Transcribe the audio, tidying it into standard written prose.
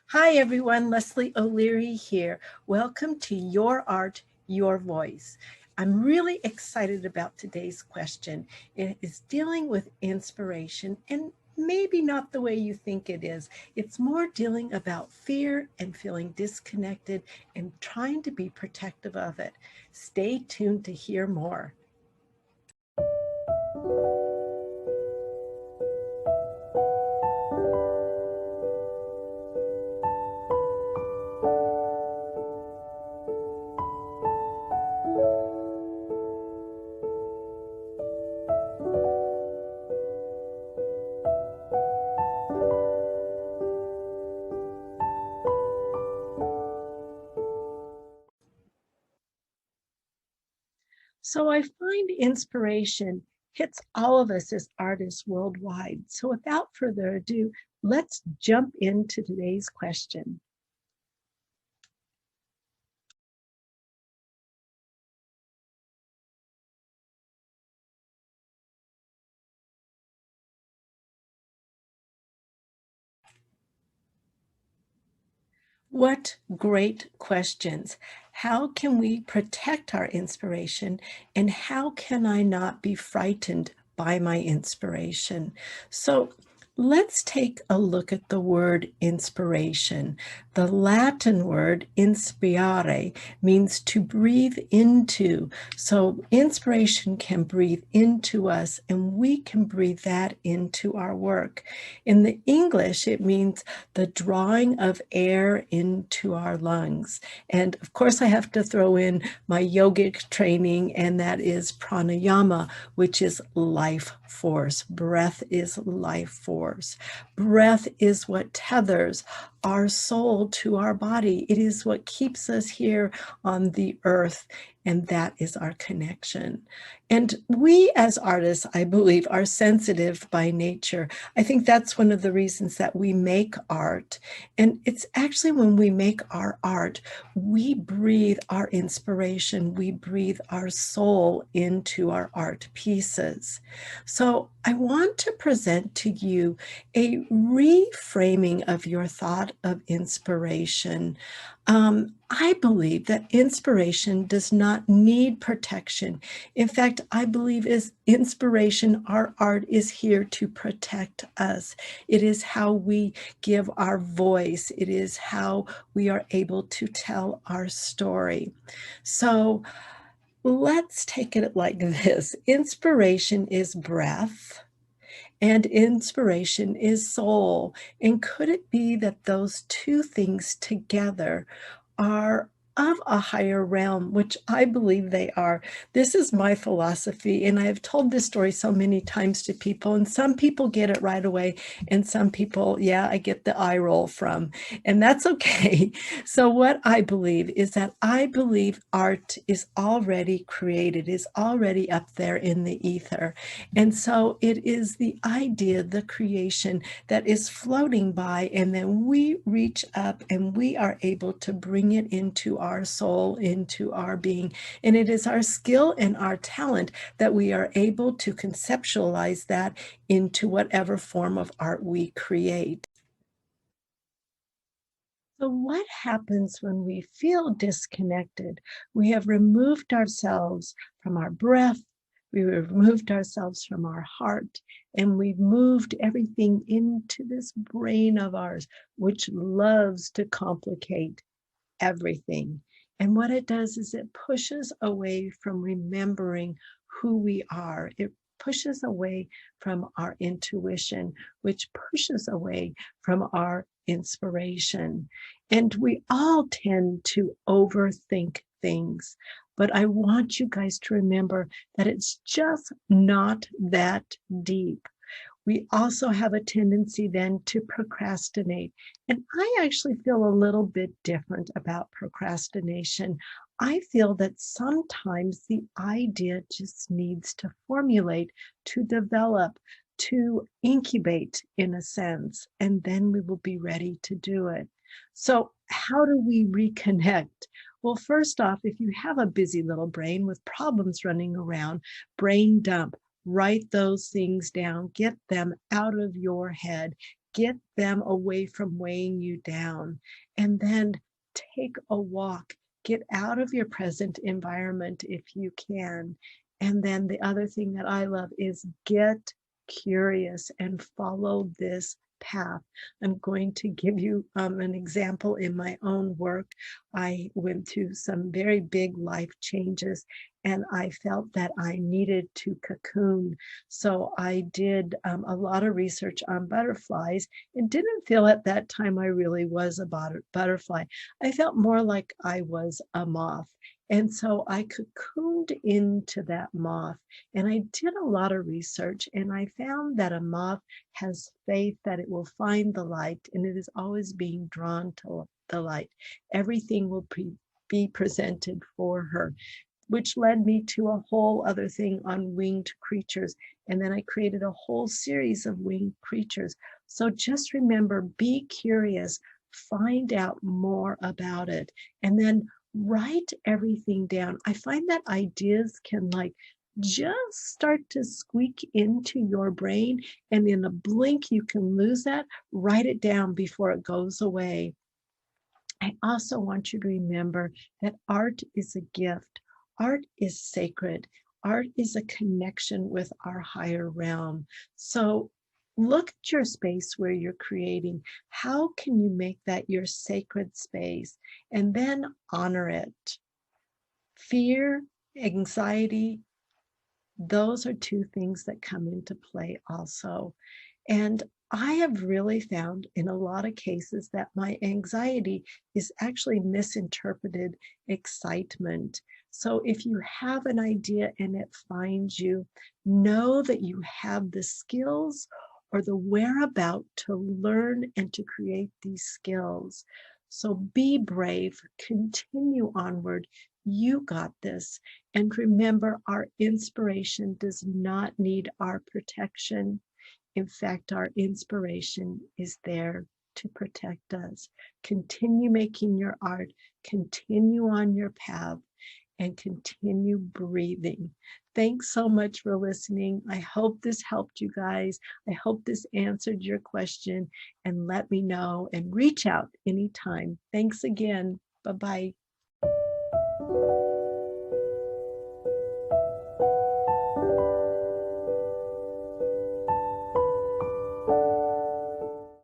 Hi everyone, Leslie O'Leary here. Welcome to Your Art, Your Voice. I'm really excited about today's question. It is dealing with inspiration and maybe not the way you think it is. It's more dealing about fear and feeling disconnected and trying to be protective of it. Stay tuned to hear more. So I find inspiration hits all of us as artists worldwide. So without further ado, let's jump into today's question. What great questions. How can we protect our inspiration, and how can I not be frightened by my inspiration? So let's take a look at the word inspiration. The Latin word inspirare means to breathe into. So inspiration can breathe into us, and we can breathe that into our work. In the English, it means the drawing of air into our lungs. And of course, I have to throw in my yogic training, and that is pranayama, which is life force. Breath is life force. Breath is what tethers our soul to our body. It is what keeps us here on the earth, and that is our connection. And we as artists, I believe, are sensitive by nature. I think that's one of the reasons that we make art. And it's actually when we make our art, we breathe our inspiration, we breathe our soul into our art pieces. So I want to present to you a reframing of your thought of inspiration. I believe that inspiration does not need protection. In fact, I believe is inspiration, our art is here to protect us. It is how we give our voice. It is how we are able to tell our story. So let's take it like this. Inspiration is breath, and inspiration is soul. And could it be that those two things together are of a higher realm, which I believe they are? This is my philosophy, and I have told this story so many times to people, and some people get it right away, and some people, yeah, I get the eye roll from, and that's okay. So what I believe is that I believe art is already created, is already up there in the ether. And so it is the idea, the creation that is floating by, and then we reach up and we are able to bring it into our soul, into our being. And it is our skill and our talent that we are able to conceptualize that into whatever form of art we create. So what happens when we feel disconnected? We have removed ourselves from our breath, we removed ourselves from our heart, and we've moved everything into this brain of ours, which loves to complicate everything. And what it does is it pushes away from remembering who we are. It pushes away from our intuition, which pushes away from our inspiration. And we all tend to overthink things. But I want you guys to remember that it's just not that deep. We also have a tendency then to procrastinate. And I actually feel a little bit different about procrastination. I feel that sometimes the idea just needs to formulate, to develop, to incubate in a sense, and then we will be ready to do it. So, how do we reconnect? Well, first off, if you have a busy little brain with problems running around, brain dump. Write those things down, get them out of your head, get them away from weighing you down. And then take a walk, get out of your present environment if you can. And then the other thing that I love is get curious and follow this path. I'm going to give you an example in my own work. I went through some very big life changes and I felt that I needed to cocoon. So I did a lot of research on butterflies and didn't feel at that time I really was a butterfly. I felt more like I was a moth. And so I cocooned into that moth and I did a lot of research and I found that a moth has faith that it will find the light and it is always being drawn to the light. Everything will be presented for her, which led me to a whole other thing on winged creatures. And then I created a whole series of winged creatures. So just remember, be curious, find out more about it, and then write everything down. I find that ideas can just start to squeak into your brain, and in a blink you can lose that. Write it down before it goes away. I also want you to remember that art is a gift. Art is sacred. Art is a connection with our higher realm. So look at your space where you're creating. How can you make that your sacred space? And then honor it. Fear, anxiety, those are two things that come into play also. And I have really found in a lot of cases that my anxiety is actually misinterpreted excitement. So if you have an idea and it finds you, know that you have the skills or the whereabout to learn and to create these skills. So be brave, continue onward. You got this. And remember, our inspiration does not need our protection. In fact, our inspiration is there to protect us. Continue making your art, continue on your path, and continue breathing. Thanks so much for listening. I hope this helped you guys. I hope this answered your question, and let me know and reach out anytime. Thanks again. Bye-bye.